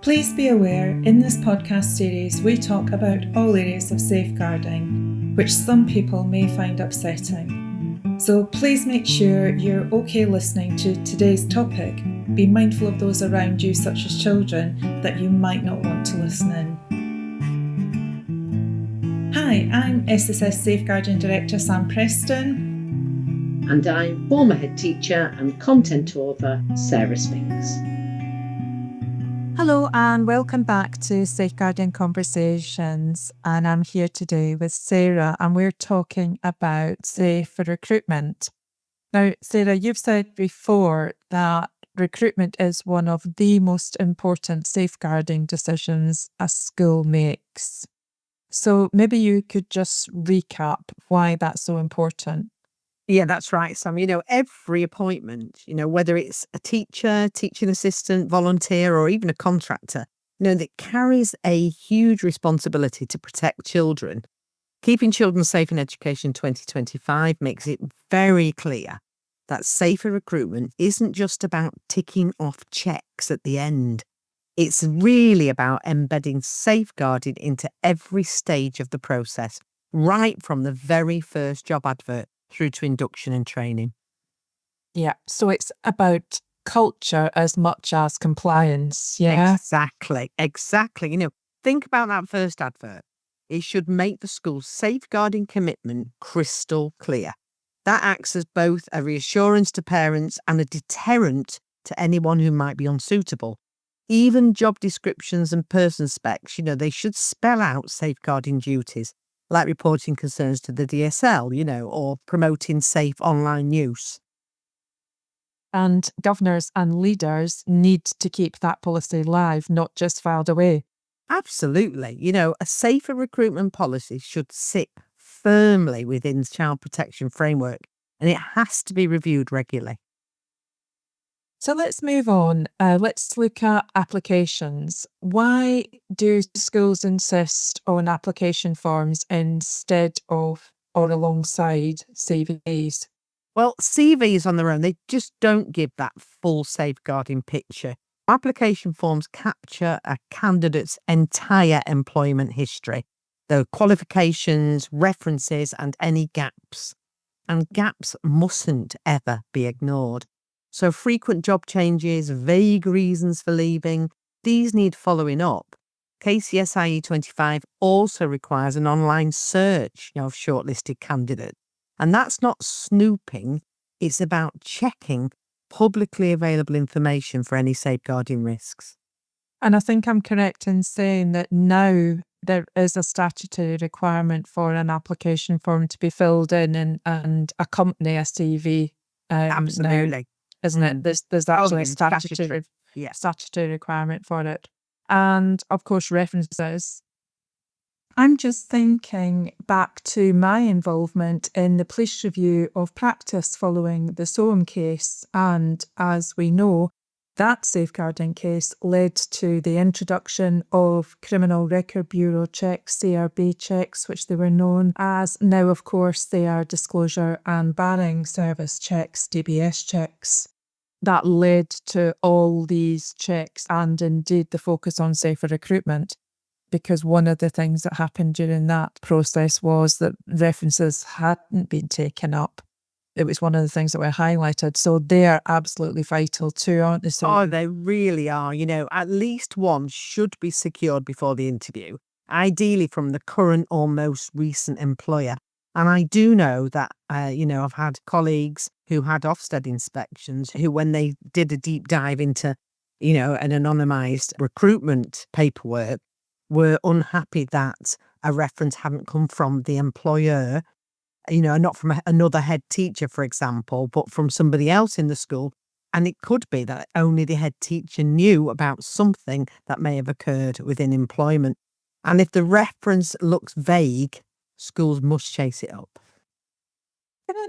Please be aware, in this podcast series we talk about all areas of safeguarding, which some people may find upsetting. So please make sure you're okay listening to today's topic. Be mindful of those around you, such as children, that you might not want to listen in. Hi, I'm SSS Safeguarding Director Sam Preston. And I'm former head teacher and content author Sarah Spinks. Hello and welcome back to Safeguarding Conversations, and I'm here today with Sarah and we're talking about safe for recruitment. Now, Sarah, you've said before that recruitment is one of the most important safeguarding decisions a school makes. So maybe you could just recap why that's so important. Yeah, that's right, Sam. Every appointment, whether it's a teacher, teaching assistant, volunteer, or even a contractor, that carries a huge responsibility to protect children. Keeping children safe in education 2025 makes it very clear that safer recruitment isn't just about ticking off checks at the end. It's really about embedding safeguarding into every stage of the process, right from the very first job advert through to induction and training. Yeah, so it's about culture as much as compliance, yeah? Exactly. Think about that first advert. It should make the school's safeguarding commitment crystal clear. That acts as both a reassurance to parents and a deterrent to anyone who might be unsuitable. Even job descriptions and person specs, they should spell out safeguarding duties, like reporting concerns to the DSL, or promoting safe online use. And governors and leaders need to keep that policy live, not just filed away. Absolutely. A safer recruitment policy should sit firmly within the child protection framework, and it has to be reviewed regularly. So let's move on. Let's look at applications. Why do schools insist on application forms instead of or alongside CVs? Well, CVs on their own, they just don't give that full safeguarding picture. Application forms capture a candidate's entire employment history, the qualifications, references, and any gaps. And gaps mustn't ever be ignored. So frequent job changes, vague reasons for leaving, these need following up. KCSIE 25 also requires an online search of shortlisted candidates. And that's not snooping, it's about checking publicly available information for any safeguarding risks. And I think I'm correct in saying that now there is a statutory requirement for an application form to be filled in and accompany a CV. Absolutely. Now, isn't it? There's actually a statutory requirement for it. And of course, references. I'm just thinking back to my involvement in the police review of practice following the Soham case. And as we know, that safeguarding case led to the introduction of Criminal Record Bureau checks, CRB checks, which they were known as. Now, of course, they are Disclosure and Barring Service checks, DBS checks. That led to all these checks and indeed the focus on safer recruitment. Because one of the things that happened during that process was that references hadn't been taken up. It was one of the things that were highlighted. So they are absolutely vital too, aren't they? Oh, they really are. At least one should be secured before the interview, ideally from the current or most recent employer. And I do know that, I've had colleagues who had Ofsted inspections who, when they did a deep dive into, an anonymised recruitment paperwork, were unhappy that a reference hadn't come from the employer, not from another head teacher, for example, but from somebody else in the school. And it could be that only the head teacher knew about something that may have occurred within employment. And if the reference looks vague, schools must chase it up.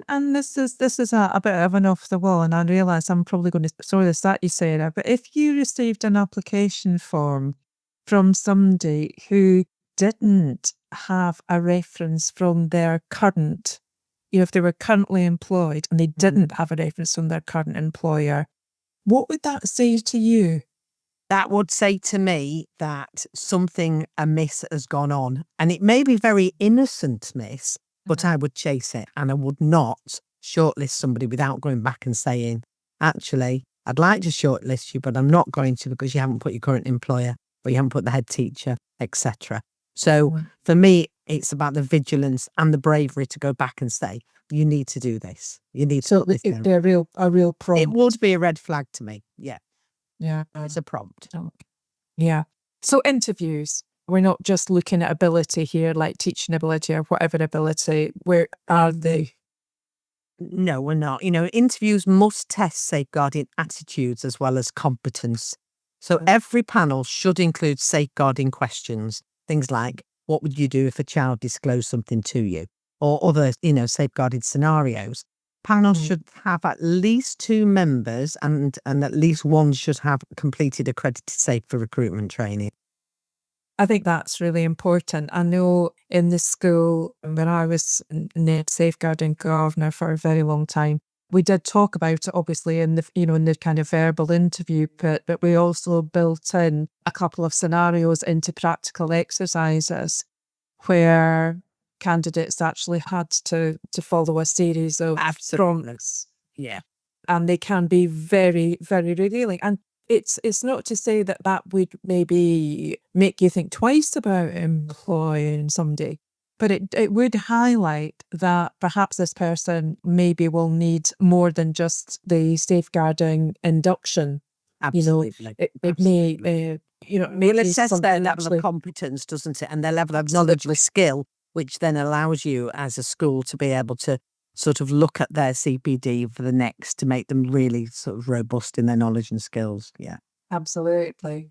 And this is a bit of an off the wall, and I realise I'm probably going to throw this at you, Sarah, but if you received an application form from somebody who didn't have a reference from their current, if they were currently employed and they didn't have a reference from their current employer, what would that say to you? That would say to me that something amiss has gone on. And it may be very innocent miss, but I would chase it, and I would not shortlist somebody without going back and saying, actually, I'd like to shortlist you, but I'm not going to because you haven't put your current employer, or you haven't put the head teacher, etc. So for me, it's about the vigilance and the bravery to go back and say, you need to do this. You need So to put this it'd down. be a real prompt. It would be a red flag to me. Yeah, Yeah. it's a prompt. Yeah. So interviews, we're not just looking at ability here, like teaching ability or whatever ability. Where are they? No, we're not. You know, interviews must test safeguarding attitudes as well as competence. So every panel should include safeguarding questions. Things like, what would you do if a child disclosed something to you? Or other, safeguarding scenarios. Panels should have at least 2 members, and at least one should have completed accredited safe for recruitment training. I think that's really important. I know in the school, when I was named safeguarding governor for a very long time, we did talk about it obviously in the kind of verbal interview bit, but we also built in a couple of scenarios into practical exercises where candidates actually had to follow a series of prompts. Yeah. And they can be very, very revealing. And it's not to say that would maybe make you think twice about employing somebody, but it would highlight that perhaps this person maybe will need more than just the safeguarding induction. Absolutely. It may, Well, it says their level of competence, doesn't it? And their level of knowledge and skill, which then allows you as a school to be able to sort of look at their CPD for the next to make them really sort of robust in their knowledge and skills. Yeah. Absolutely.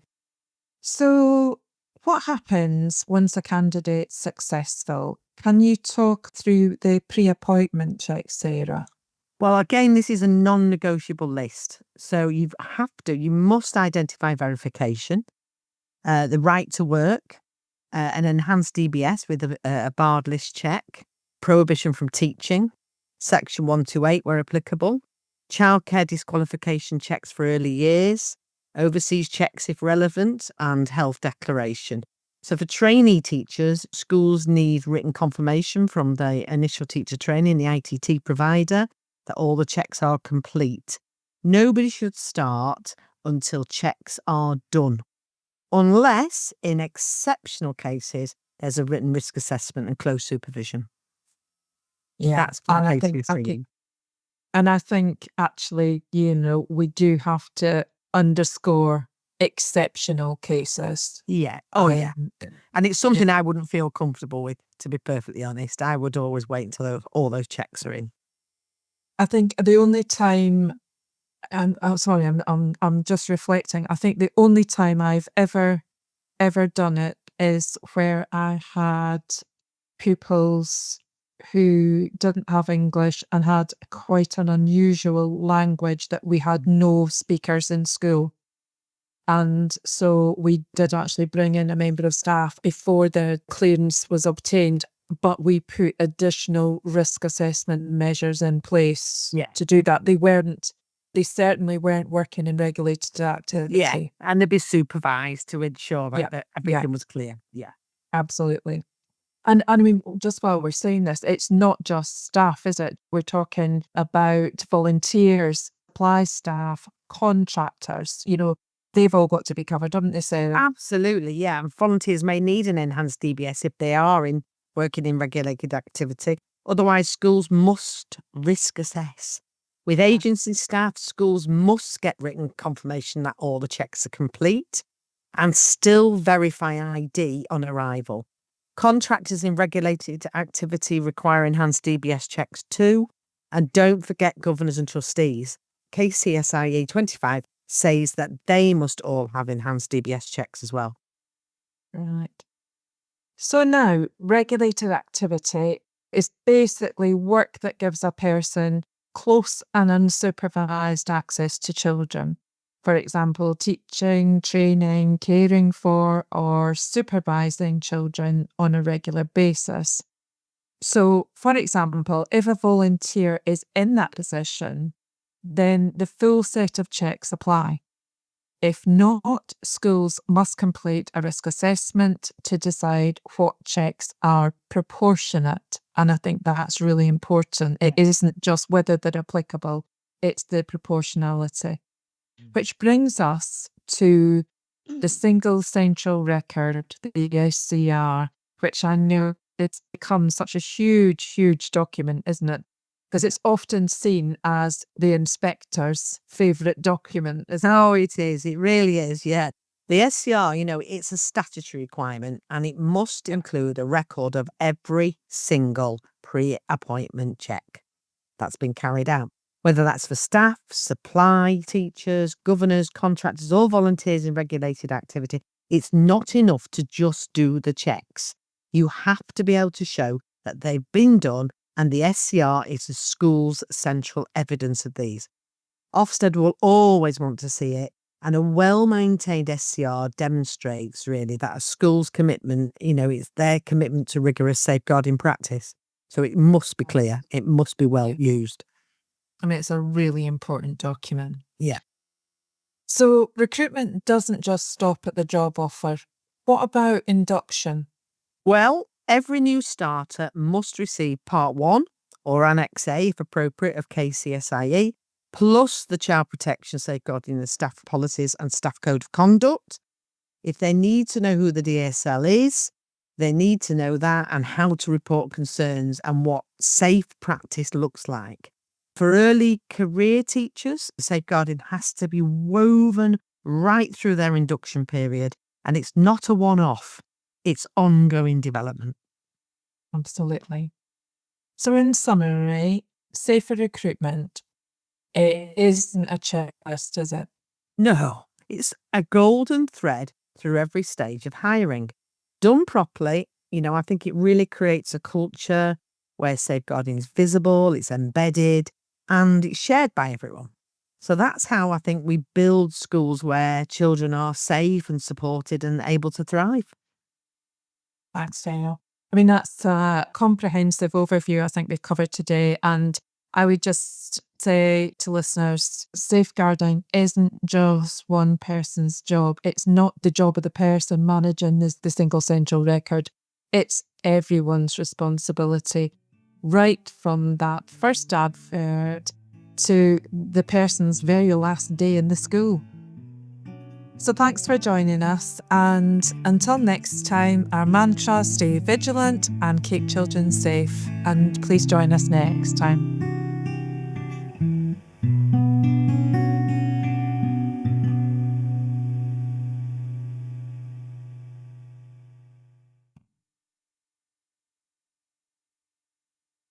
So what happens once a candidate's successful? Can you talk through the pre-appointment checks, Sarah? Well, again, this is a non-negotiable list. So you must identify verification, the right to work, an enhanced DBS with a barred list check, prohibition from teaching, Section 128 where applicable, childcare disqualification checks for early years, overseas checks if relevant, and health declaration. So for trainee teachers, schools need written confirmation from the initial teacher training, the ITT provider, that all the checks are complete. Nobody should start until checks are done, unless in exceptional cases there's a written risk assessment and close supervision. Yeah, That's and for KCSIE. And I think actually, we do have to underscore exceptional cases. Yeah. Oh, yeah. And it's something I wouldn't feel comfortable with, to be perfectly honest. I would always wait until all those checks are in. I think the only time, and I'm sorry, I'm just reflecting. I think the only time I've ever done it is where I had pupils who didn't have English and had quite an unusual language that we had no speakers in school. And so we did actually bring in a member of staff before the clearance was obtained, but we put additional risk assessment measures in place to do that. They certainly weren't working in regulated activity. Yeah, and they'd be supervised to ensure that everything was clear. Yeah. Absolutely. And I mean, just while we're saying this, it's not just staff, is it? We're talking about volunteers, supply staff, contractors, they've all got to be covered, haven't they, Sarah? Absolutely, yeah. And volunteers may need an enhanced DBS if they are working in regulated activity. Otherwise, schools must risk assess. With agency staff, schools must get written confirmation that all the checks are complete and still verify ID on arrival. Contractors in regulated activity require enhanced DBS checks too. And don't forget governors and trustees. KCSIE 25 says that they must all have enhanced DBS checks as well. Right. So now, regulated activity is basically work that gives a person close and unsupervised access to children. For example, teaching, training, caring for, or supervising children on a regular basis. So, for example, if a volunteer is in that position, then the full set of checks apply. If not, schools must complete a risk assessment to decide what checks are proportionate. And I think that's really important. It isn't just whether they're applicable, it's the proportionality. Which brings us to the single central record, the SCR, which I know it's become such a huge, huge document, isn't it? Because it's often seen as the inspector's favourite document. Oh, it is. It really is, yeah. The SCR, it's a statutory requirement and it must include a record of every single pre-appointment check that's been carried out, whether that's for staff, supply, teachers, governors, contractors, or volunteers in regulated activity. It's not enough to just do the checks. You have to be able to show that they've been done, and the SCR is the school's central evidence of these. Ofsted will always want to see it, and a well-maintained SCR demonstrates really that a school's commitment, it's their commitment to rigorous safeguarding practice. So it must be clear, it must be well used. I mean, it's a really important document. Yeah. So recruitment doesn't just stop at the job offer. What about induction? Well, every new starter must receive Part 1 or Annex A, if appropriate, of KCSIE, plus the Child Protection, Safeguarding and Staff Policies and Staff Code of Conduct. If they need to know who the DSL is, they need to know that and how to report concerns and what safe practice looks like. For early career teachers, safeguarding has to be woven right through their induction period, and it's not a one-off. It's ongoing development. Absolutely. So in summary, safer recruitment, it isn't a checklist, is it? No, it's a golden thread through every stage of hiring. Done properly, I think it really creates a culture where safeguarding is visible, it's embedded, and it's shared by everyone. So that's how I think we build schools where children are safe and supported and able to thrive. Thanks, Daniel. I mean, that's a comprehensive overview I think we've covered today. And I would just say to listeners, safeguarding isn't just one person's job. It's not the job of the person managing the single central record. It's everyone's responsibility, right from that first advert to the person's very last day in the school. So thanks for joining us, and until next time, our mantra, stay vigilant and keep children safe, and please join us next time.